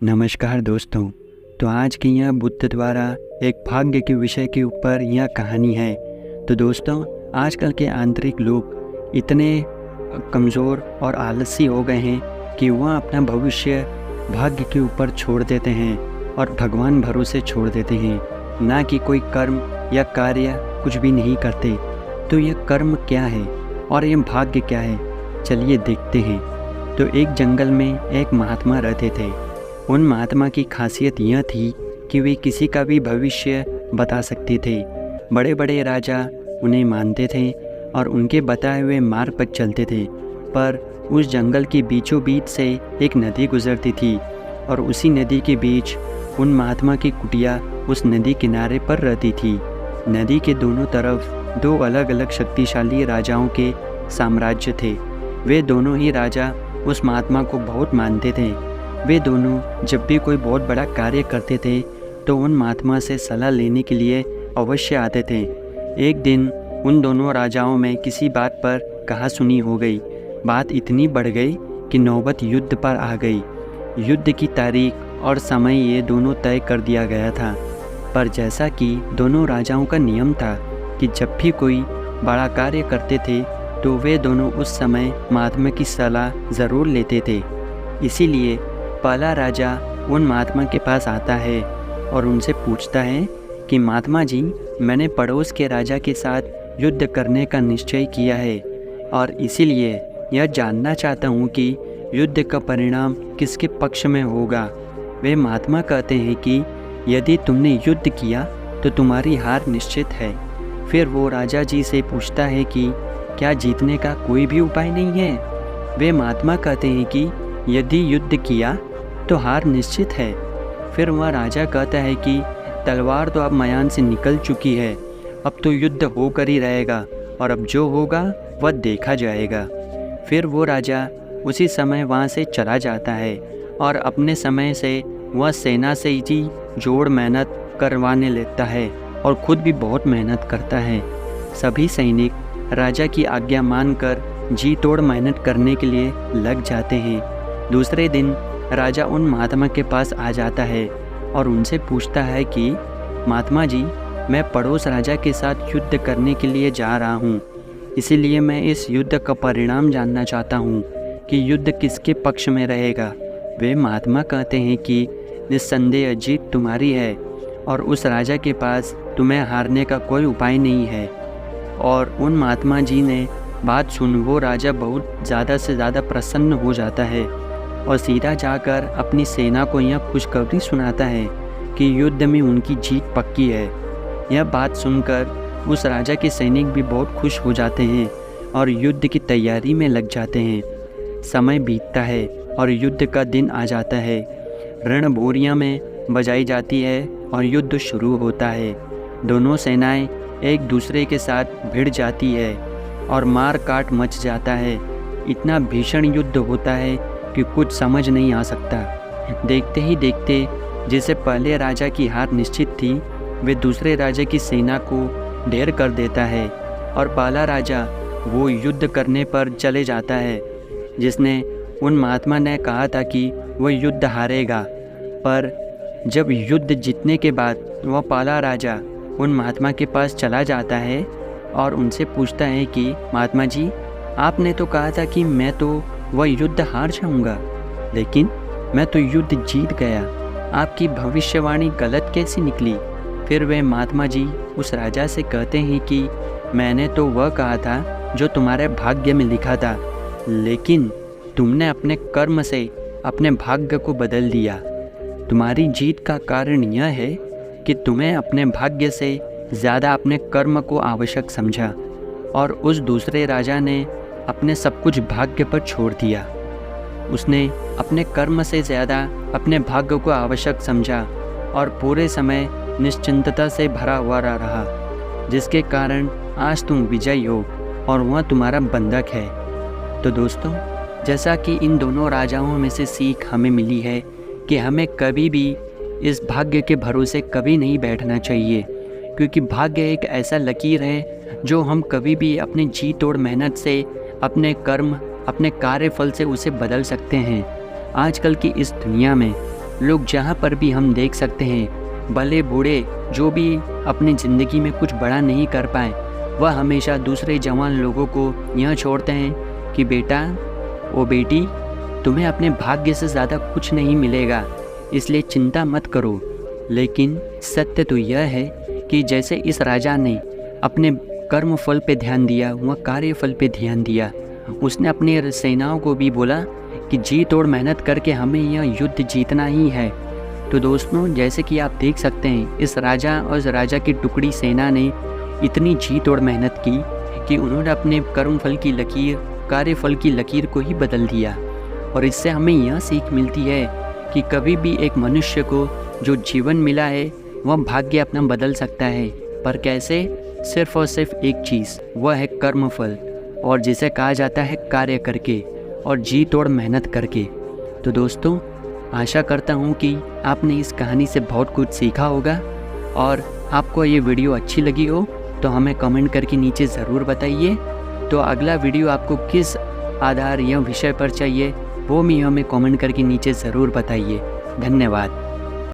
नमस्कार दोस्तों। तो आज की यह बुद्ध द्वारा एक भाग्य के विषय के ऊपर यह कहानी है। तो दोस्तों, आजकल के आंतरिक लोग इतने कमज़ोर और आलसी हो गए हैं कि वह अपना भविष्य भाग्य के ऊपर छोड़ देते हैं और भगवान भरोसे छोड़ देते हैं, ना कि कोई कर्म या कार्य कुछ भी नहीं करते। तो यह कर्म क्या है और यह भाग्य क्या है, चलिए देखते हैं। तो एक जंगल में एक महात्मा रहते थे। उन महात्मा की खासियत यह थी कि वे किसी का भी भविष्य बता सकते थे। बड़े बड़े राजा उन्हें मानते थे और उनके बताए हुए मार्ग पर चलते थे। पर उस जंगल के बीचों बीच से एक नदी गुजरती थी और उसी नदी के बीच उन महात्मा की कुटिया उस नदी किनारे पर रहती थी। नदी के दोनों तरफ दो अलग अलग शक्तिशाली राजाओं के साम्राज्य थे। वे दोनों ही राजा उस महात्मा को बहुत मानते थे। वे दोनों जब भी कोई बहुत बड़ा कार्य करते थे तो उन महात्मा से सलाह लेने के लिए अवश्य आते थे। एक दिन उन दोनों राजाओं में किसी बात पर कहासुनी हो गई। बात इतनी बढ़ गई कि नौबत युद्ध पर आ गई। युद्ध की तारीख और समय ये दोनों तय कर दिया गया था। पर जैसा कि दोनों राजाओं का नियम था कि जब भी कोई बड़ा कार्य करते थे तो वे दोनों उस समय महात्मा की सलाह ज़रूर लेते थे। इसीलिए पहला राजा उन महात्मा के पास आता है और उनसे पूछता है कि महात्मा जी, मैंने पड़ोस के राजा के साथ युद्ध करने का निश्चय किया है और इसीलिए यह जानना चाहता हूँ कि युद्ध का परिणाम किसके पक्ष में होगा। वे महात्मा कहते हैं कि यदि तुमने युद्ध किया तो तुम्हारी हार निश्चित है। फिर वो राजा जी से पूछता है कि क्या जीतने का कोई भी उपाय नहीं है। वे महात्मा कहते हैं कि यदि युद्ध किया तो हार निश्चित है। फिर वह राजा कहता है कि तलवार तो अब मैदान से निकल चुकी है, अब तो युद्ध होकर ही रहेगा और अब जो होगा वह देखा जाएगा। फिर वो राजा उसी समय वहाँ से चला जाता है और अपने समय से वह सेना से ही जोड़ मेहनत करवाने लगता है और खुद भी बहुत मेहनत करता है। सभी सैनिक राजा की आज्ञा मानकर जी तोड़ मेहनत करने के लिए लग जाते हैं। दूसरे दिन राजा उन महात्मा के पास आ जाता है और उनसे पूछता है कि महात्मा जी, मैं पड़ोस राजा के साथ युद्ध करने के लिए जा रहा हूँ, इसीलिए मैं इस युद्ध का परिणाम जानना चाहता हूँ कि युद्ध किसके पक्ष में रहेगा। वे महात्मा कहते हैं कि निस्संदेह जीत तुम्हारी है और उस राजा के पास तुम्हें हारने का कोई उपाय नहीं है। और उन महात्मा जी ने बात सुन वो राजा बहुत ज़्यादा से ज़्यादा प्रसन्न हो जाता है और सीधा जाकर अपनी सेना को यह खुशखबरी सुनाता है कि युद्ध में उनकी जीत पक्की है। यह बात सुनकर उस राजा के सैनिक भी बहुत खुश हो जाते हैं और युद्ध की तैयारी में लग जाते हैं। समय बीतता है और युद्ध का दिन आ जाता है। रणभूरियाँ में बजाई जाती है और युद्ध शुरू होता है। दोनों सेनाएं एक दूसरे के साथ भिड़ जाती है और मार काट मच जाता है। इतना भीषण युद्ध होता है कि कुछ समझ नहीं आ सकता। देखते ही देखते जिसे पहले राजा की हार निश्चित थी, वे दूसरे राजा की सेना को ढेर कर देता है और पहला राजा वो युद्ध करने पर चले जाता है जिसने उन महात्मा ने कहा था कि वह युद्ध हारेगा। पर जब युद्ध जीतने के बाद वह पहला राजा उन महात्मा के पास चला जाता है और उनसे पूछता है कि महात्मा जी, आपने तो कहा था कि मैं तो वह युद्ध हार जाऊंगा, लेकिन मैं तो युद्ध जीत गया। आपकी भविष्यवाणी गलत कैसी निकली। फिर वे महात्मा जी उस राजा से कहते हैं कि मैंने तो वह कहा था जो तुम्हारे भाग्य में लिखा था, लेकिन तुमने अपने कर्म से अपने भाग्य को बदल दिया। तुम्हारी जीत का कारण यह है कि तुम्हें अपने भाग्य से ज़्यादा अपने कर्म को आवश्यक समझा और उस दूसरे राजा ने अपने सब कुछ भाग्य पर छोड़ दिया। उसने अपने कर्म से ज़्यादा अपने भाग्य को आवश्यक समझा और पूरे समय निश्चिंतता से भरा हुआ रहा, जिसके कारण आज तुम विजयी हो और वह तुम्हारा बंधक है। तो दोस्तों, जैसा कि इन दोनों राजाओं में से सीख हमें मिली है कि हमें कभी भी इस भाग्य के भरोसे कभी नहीं बैठना चाहिए, क्योंकि भाग्य एक ऐसा लकीर है जो हम कभी भी अपनी जी तोड़ मेहनत से, अपने कर्म, अपने कार्यफल से उसे बदल सकते हैं। आजकल की इस दुनिया में लोग जहाँ पर भी हम देख सकते हैं, भले बूढ़े जो भी अपनी ज़िंदगी में कुछ बड़ा नहीं कर पाए, वह हमेशा दूसरे जवान लोगों को यह छोड़ते हैं कि बेटा ओ बेटी, तुम्हें अपने भाग्य से ज़्यादा कुछ नहीं मिलेगा, इसलिए चिंता मत करो। लेकिन सत्य तो यह है कि जैसे इस राजा ने अपने कर्म फल पे ध्यान दिया, वह कार्य फल पे ध्यान दिया। उसने अपनी सेनाओं को भी बोला कि जी तोड़ मेहनत करके हमें यह युद्ध जीतना ही है। तो दोस्तों, जैसे कि आप देख सकते हैं, इस राजा और इस राजा की टुकड़ी सेना ने इतनी जी तोड़ मेहनत की कि उन्होंने अपने कर्म फल की लकीर, कार्य फल की लकीर को ही बदल दिया। और इससे हमें यह सीख मिलती है कि कभी भी एक मनुष्य को जो जीवन मिला है वह भाग्य अपना बदल सकता है, पर कैसे? सिर्फ और सिर्फ एक चीज़, वह है कर्मफल, और जिसे कहा जाता है कार्य करके और जी तोड़ मेहनत करके। तो दोस्तों, आशा करता हूँ कि आपने इस कहानी से बहुत कुछ सीखा होगा, और आपको ये वीडियो अच्छी लगी हो तो हमें कमेंट करके नीचे ज़रूर बताइए। तो अगला वीडियो आपको किस आधार या विषय पर चाहिए वो भी हमें कमेंट करके नीचे ज़रूर बताइए। धन्यवाद।